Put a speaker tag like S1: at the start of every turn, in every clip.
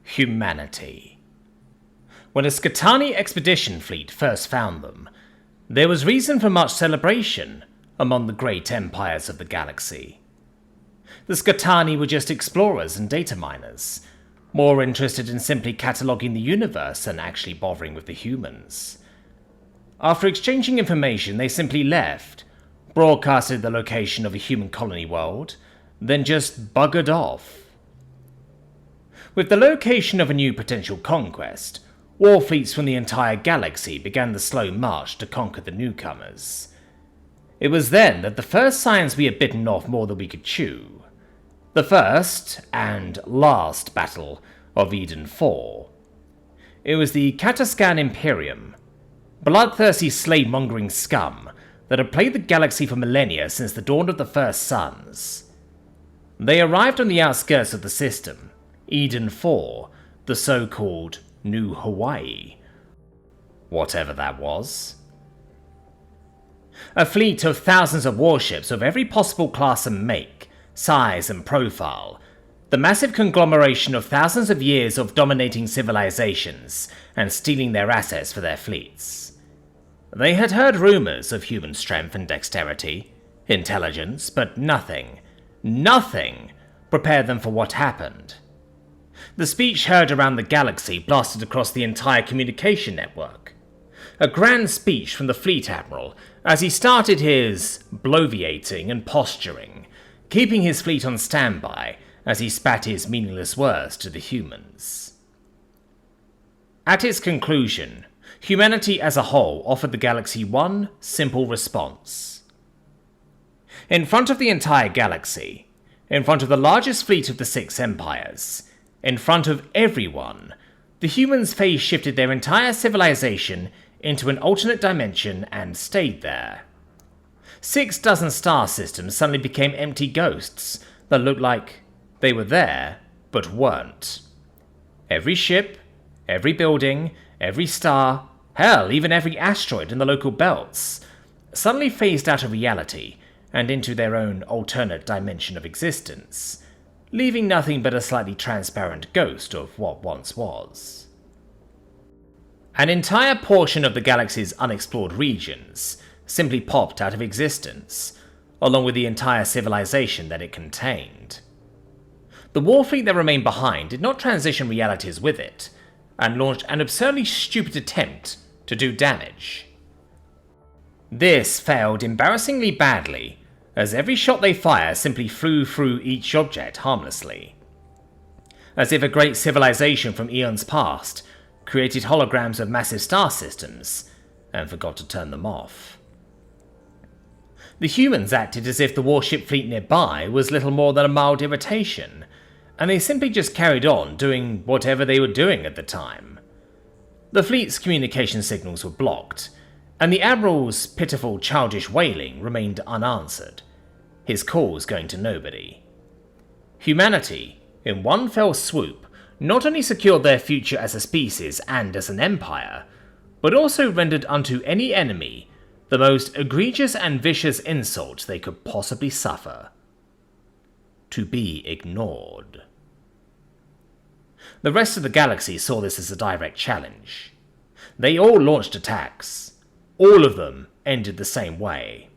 S1: humanity. When a Skitani expedition fleet first found them, there was reason for much celebration among the great empires of the galaxy. The Skitani were just explorers and data miners, more interested in simply cataloguing the universe than actually bothering with the humans. After exchanging information, they simply left, broadcasted the location of a human colony world, then just buggered off. With the location of a new potential conquest, war fleets from the entire galaxy began the slow march to conquer the newcomers. It was then that the first signs we had bitten off more than we could chew. The first, and last, battle of Eden IV. It was the Kataskan Imperium, bloodthirsty slave-mongering scum that had plagued the galaxy for millennia since the dawn of the first suns. They arrived on the outskirts of the system, Eden IV, the so-called New Hawaii. Whatever that was. A fleet of thousands of warships of every possible class and make, size and profile, the massive conglomeration of thousands of years of dominating civilizations and stealing their assets for their fleets. They had heard rumors of human strength and dexterity, intelligence, but nothing prepared them for what happened. The speech heard around the galaxy blasted across the entire communication network. A grand speech from the fleet admiral as he started his bloviating and posturing, keeping his fleet on standby as he spat his meaningless words to the humans. At its conclusion, humanity as a whole offered the galaxy one simple response. In front of the entire galaxy, in front of the largest fleet of the six empires, in front of everyone, the humans phase-shifted their entire civilization into an alternate dimension and stayed there. 6 dozen star systems suddenly became empty ghosts that looked like they were there, but weren't. Every ship, every building, every star, hell, even every asteroid in the local belts, suddenly phased out of reality and into their own alternate dimension of existence, leaving nothing but a slightly transparent ghost of what once was. An entire portion of the galaxy's unexplored regions simply popped out of existence, along with the entire civilization that it contained. The war fleet that remained behind did not transition realities with it, and launched an absurdly stupid attempt to do damage. This failed embarrassingly badly, as every shot they fired simply flew through each object harmlessly. As if a great civilization from eons past created holograms of massive star systems and forgot to turn them off. The humans acted as if the warship fleet nearby was little more than a mild irritation, and they simply just carried on doing whatever they were doing at the time. The fleet's communication signals were blocked, and the Admiral's pitiful childish wailing remained unanswered, his calls going to nobody. Humanity, in one fell swoop, not only secured their future as a species and as an empire, but also rendered unto any enemy the most egregious and vicious insult they could possibly suffer: to be ignored. The rest of the galaxy saw this as a direct challenge. They all launched attacks. All of them ended the same way.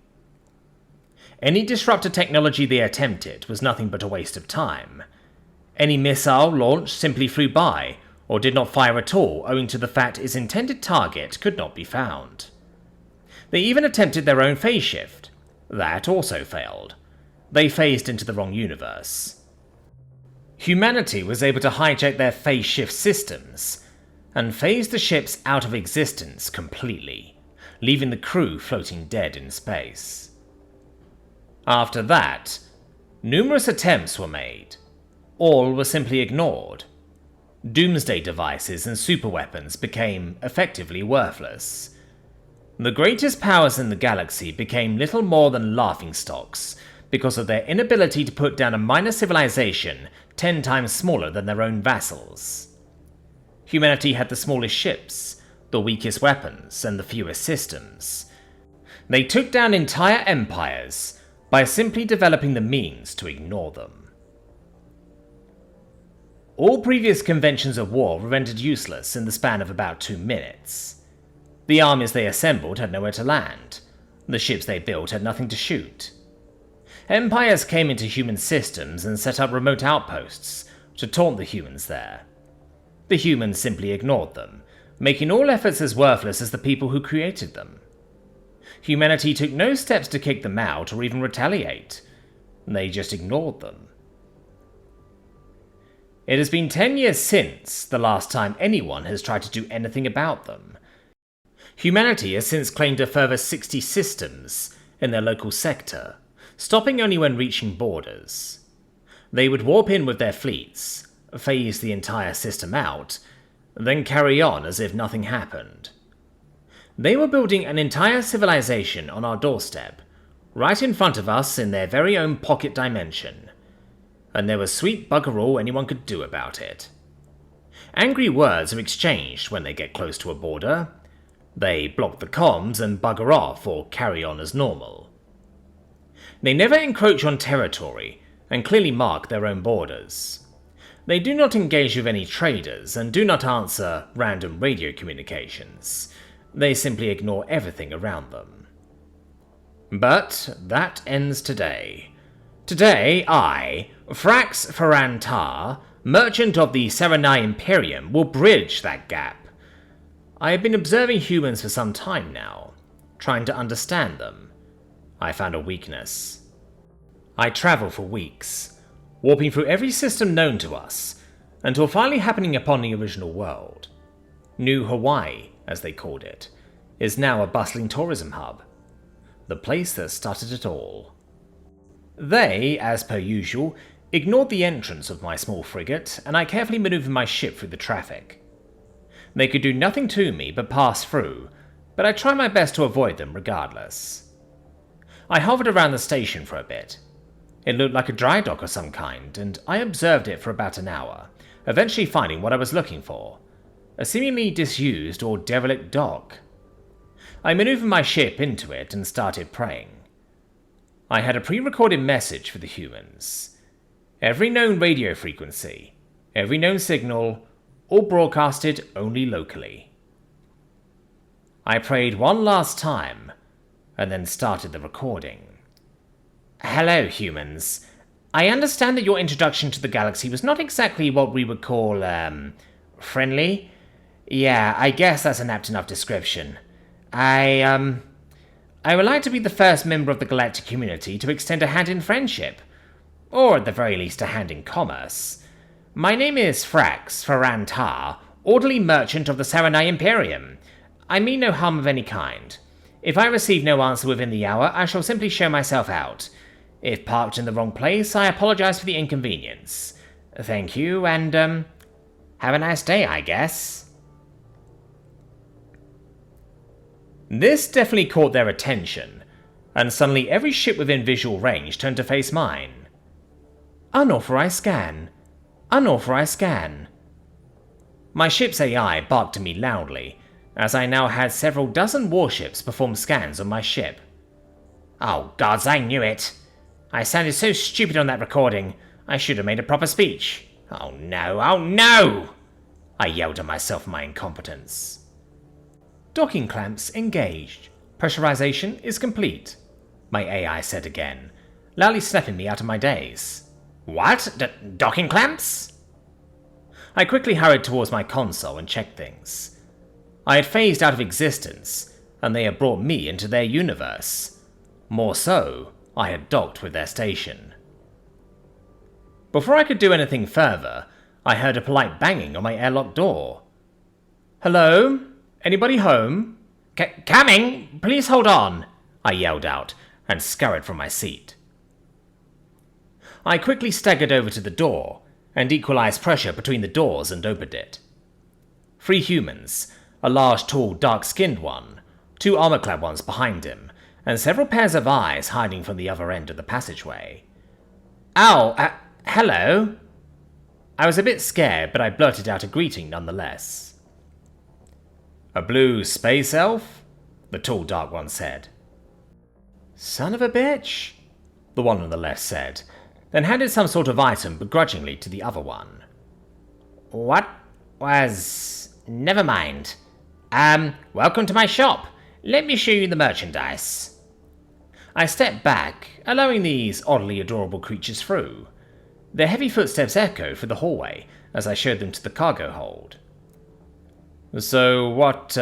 S1: Any disruptor technology they attempted was nothing but a waste of time. Any missile launched simply flew by, or did not fire at all owing to the fact its intended target could not be found. They even attempted their own phase shift. That also failed. They phased into the wrong universe. Humanity was able to hijack their phase shift systems, and phase the ships out of existence completely, leaving the crew floating dead in space. After that, numerous attempts were made. All were simply ignored. Doomsday devices and superweapons became effectively worthless. The greatest powers in the galaxy became little more than laughingstocks because of their inability to put down a minor civilization 10 times smaller than their own vassals. Humanity had the smallest ships, the weakest weapons, and the fewest systems. They took down entire empires by simply developing the means to ignore them. All previous conventions of war were rendered useless in the span of about 2 minutes. The armies they assembled had nowhere to land. The ships they built had nothing to shoot. Empires came into human systems and set up remote outposts to taunt the humans there. The humans simply ignored them, making all efforts as worthless as the people who created them. Humanity took no steps to kick them out or even retaliate. They just ignored them. It has been 10 years since the last time anyone has tried to do anything about them. Humanity has since claimed a further 60 systems in their local sector, stopping only when reaching borders. They would warp in with their fleets, phase the entire system out, then carry on as if nothing happened. They were building an entire civilization on our doorstep, right in front of us in their very own pocket dimension. And there was sweet bugger all anyone could do about it. Angry words are exchanged when they get close to a border. They block the comms and bugger off or carry on as normal. They never encroach on territory and clearly mark their own borders. They do not engage with any traders and do not answer random radio communications. They simply ignore everything around them. But that ends today. Today, I, Frax Farantar, merchant of the Serenai Imperium, will bridge that gap. I have been observing humans for some time now, trying to understand them. I found a weakness. I travel for weeks, warping through every system known to us, until finally happening upon the original world. New Hawaii, as they called it, is now a bustling tourism hub. The place that started it all. They, as per usual, ignored the entrance of my small frigate, and I carefully maneuvered my ship through the traffic. They could do nothing to me but pass through, but I tried my best to avoid them regardless. I hovered around the station for a bit. It looked like a dry dock of some kind, and I observed it for about an hour, eventually finding what I was looking for, a seemingly disused or derelict dock. I maneuvered my ship into it and started praying. I had a pre-recorded message for the humans. Every known radio frequency, every known signal, all broadcasted only locally. I prayed one last time, and then started the recording. Hello, humans. I understand that your introduction to the galaxy was not exactly what we would call, friendly. Yeah, I guess that's an apt enough description. I would like to be the first member of the galactic community to extend a hand in friendship. Or at the very least a hand in commerce. My name is Frax Farantar, orderly merchant of the Serenai Imperium. I mean no harm of any kind. If I receive no answer within the hour, I shall simply show myself out. If parked in the wrong place, I apologize for the inconvenience. Thank you, and, have a nice day, I guess. This definitely caught their attention, and suddenly every ship within visual range turned to face mine. Unauthorized scan. Unauthorized scan. My ship's AI barked at me loudly, as I now had several dozen warships perform scans on my ship. Oh gods, I knew it! I sounded so stupid on that recording. I should have made a proper speech. Oh no, oh no! I yelled at myself for my incompetence. Docking clamps engaged. Pressurization is complete, my AI said again, loudly snapping me out of my daze. What? Docking clamps? I quickly hurried towards my console and checked things. I had phased out of existence, and they had brought me into their universe. More so, I had docked with their station. Before I could do anything further, I heard a polite banging on my airlock door. Hello? Anybody home? Coming! Please hold on! I yelled out, and scurried from my seat. I quickly staggered over to the door, and equalized pressure between the doors and opened it. 3 humans, a large, tall, dark-skinned one, 2 armor-clad ones behind him, and several pairs of eyes hiding from the other end of the passageway. Oh, hello? I was a bit scared, but I blurted out a greeting nonetheless. A blue space elf? The tall, dark one said. Son of a bitch, the one on the left said, then handed some sort of item begrudgingly to the other one. What was... Never mind. Welcome to my shop. Let me show you the merchandise. I stepped back, allowing these oddly adorable creatures through. Their heavy footsteps echoed through the hallway as I showed them to the cargo hold. So what,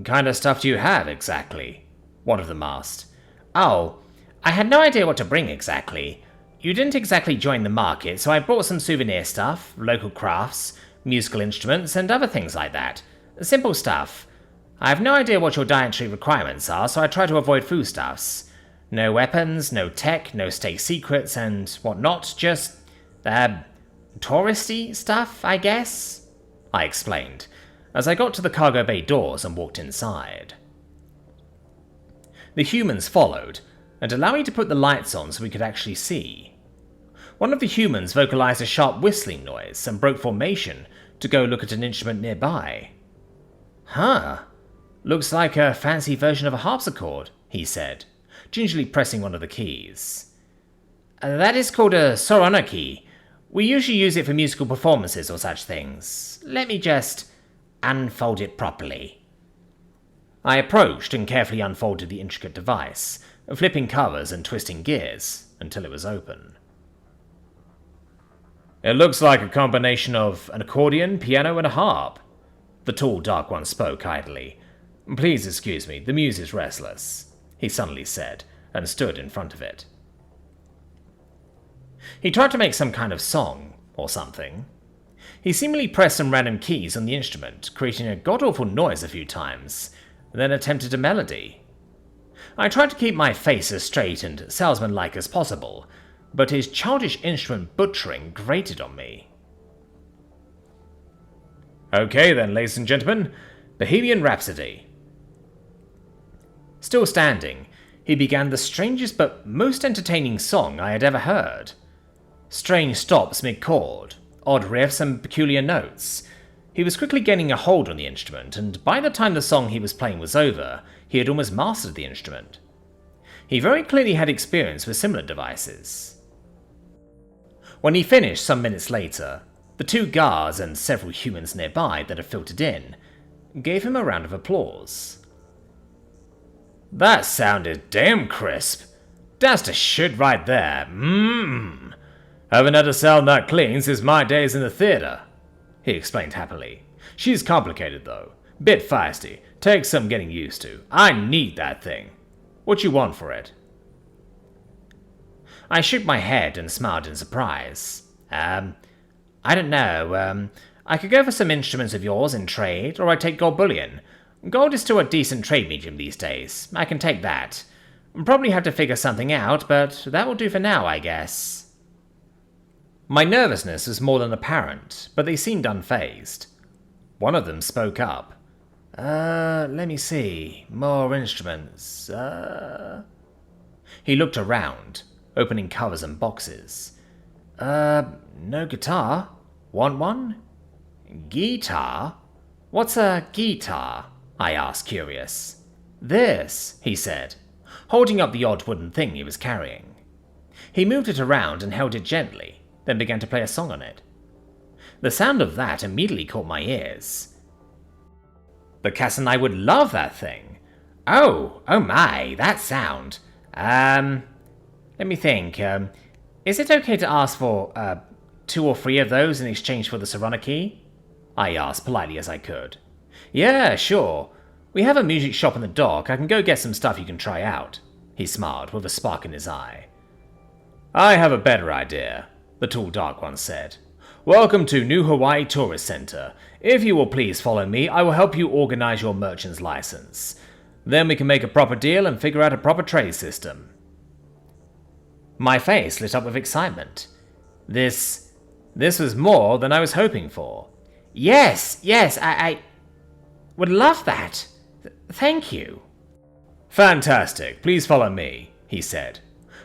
S1: kind of stuff do you have, exactly? One of them asked. Oh, I had no idea what to bring exactly. You didn't exactly join the market, so I brought some souvenir stuff, local crafts, musical instruments, and other things like that. Simple stuff. I have no idea what your dietary requirements are, so I try to avoid foodstuffs. No weapons, no tech, no state secrets, and whatnot, just, touristy stuff, I guess? I explained, as I got to the cargo bay doors and walked inside. The humans followed, and allowed me to put the lights on so we could actually see. One of the humans vocalized a sharp whistling noise and broke formation to go look at an instrument nearby. Huh, looks like a fancy version of a harpsichord, he said, gingerly pressing one of the keys. That is called a soroniki. We usually use it for musical performances or such things. Let me just unfold it properly. I approached and carefully unfolded the intricate device, flipping covers and twisting gears until it was open. It looks like a combination of an accordion, piano, and a harp. The tall, dark one spoke idly. Please excuse me, the muse is restless, he suddenly said, and stood in front of it. He tried to make some kind of song, or something. He seemingly pressed some random keys on the instrument, creating a god-awful noise a few times, then attempted a melody. I tried to keep my face as straight and salesman-like as possible, but his childish instrument butchering grated on me. Okay then, ladies and gentlemen, Bohemian Rhapsody. Still standing, he began the strangest but most entertaining song I had ever heard. Strange stops mid-chord, odd riffs and peculiar notes. He was quickly gaining a hold on the instrument, and by the time the song he was playing was over, he had almost mastered the instrument. He very clearly had experience with similar devices. When he finished some minutes later, the two guards and several humans nearby that had filtered in gave him a round of applause. That sounded damn crisp. That's the shit right there. Haven't had a sound that clean since my days in the theater, he explained happily. She's complicated though. Bit feisty. Takes some getting used to. I need that thing. What you want for it? I shook my head and smiled in surprise. I don't know. I could go for some instruments of yours in trade, or I'd take gold bullion. Gold is still a decent trade medium these days. I can take that. Probably have to figure something out, but that will do for now, I guess. My nervousness was more than apparent, but they seemed unfazed. One of them spoke up. Let me see. More instruments. He looked around, opening covers and boxes. No guitar. Want one? Guitar? What's a guitar? I asked, curious. This, he said, holding up the odd wooden thing he was carrying. He moved it around and held it gently, then began to play a song on it. The sound of that immediately caught my ears. The Cass and I would love that thing. Oh my, that sound. Let me think. Is it okay to ask for, 2 or 3 of those in exchange for the Soroniki? I asked politely as I could. Yeah, sure. We have a music shop in the dock. I can go get some stuff you can try out. He smiled with a spark in his eye. I have a better idea, the tall dark one said. Welcome to New Hawaii Tourist Center. If you will please follow me, I will help you organize your merchant's license. Then we can make a proper deal and figure out a proper trade system. My face lit up with excitement. This was more than I was hoping for. Yes, I would love that. Thank you. Fantastic. Please follow me, he said,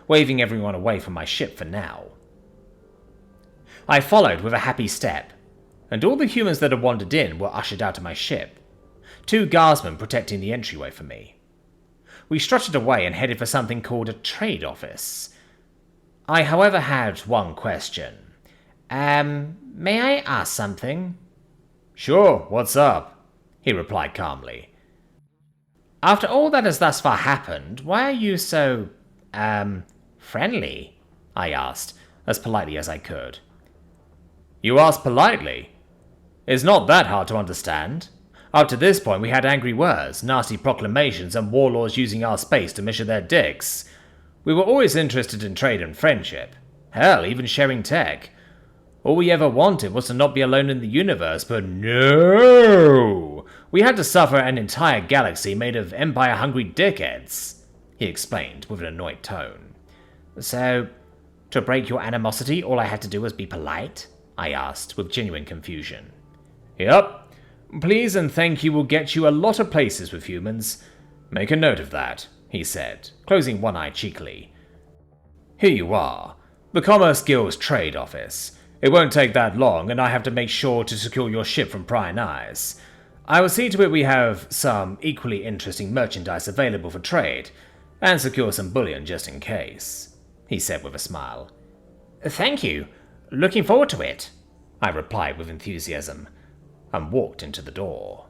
S1: waving everyone away from my ship for now. I followed with a happy step, and all the humans that had wandered in were ushered out of my ship, 2 guardsmen protecting the entryway for me. We strutted away and headed for something called a trade office. I, however, had one question. May I ask something? Sure, what's up? He replied calmly. After all that has thus far happened, why are you so, friendly? I asked, as politely as I could. You asked politely? It's not that hard to understand. Up to this point, we had angry words, nasty proclamations, and warlords using our space to measure their dicks. We were always interested in trade and friendship. Hell, even sharing tech. All we ever wanted was to not be alone in the universe, but no! We had to suffer an entire galaxy made of empire-hungry dickheads, he explained with an annoyed tone. So, to break your animosity, all I had to do was be polite? I asked, with genuine confusion. Yup. Please and thank you will get you a lot of places with humans. Make a note of that, he said, closing one eye cheekily. Here you are. The Commerce Guild's trade office. It won't take that long, and I have to make sure to secure your ship from prying eyes. I will see to it we have some equally interesting merchandise available for trade, and secure some bullion just in case, he said with a smile. Thank you. Looking forward to it, I replied with enthusiasm, and walked into the door.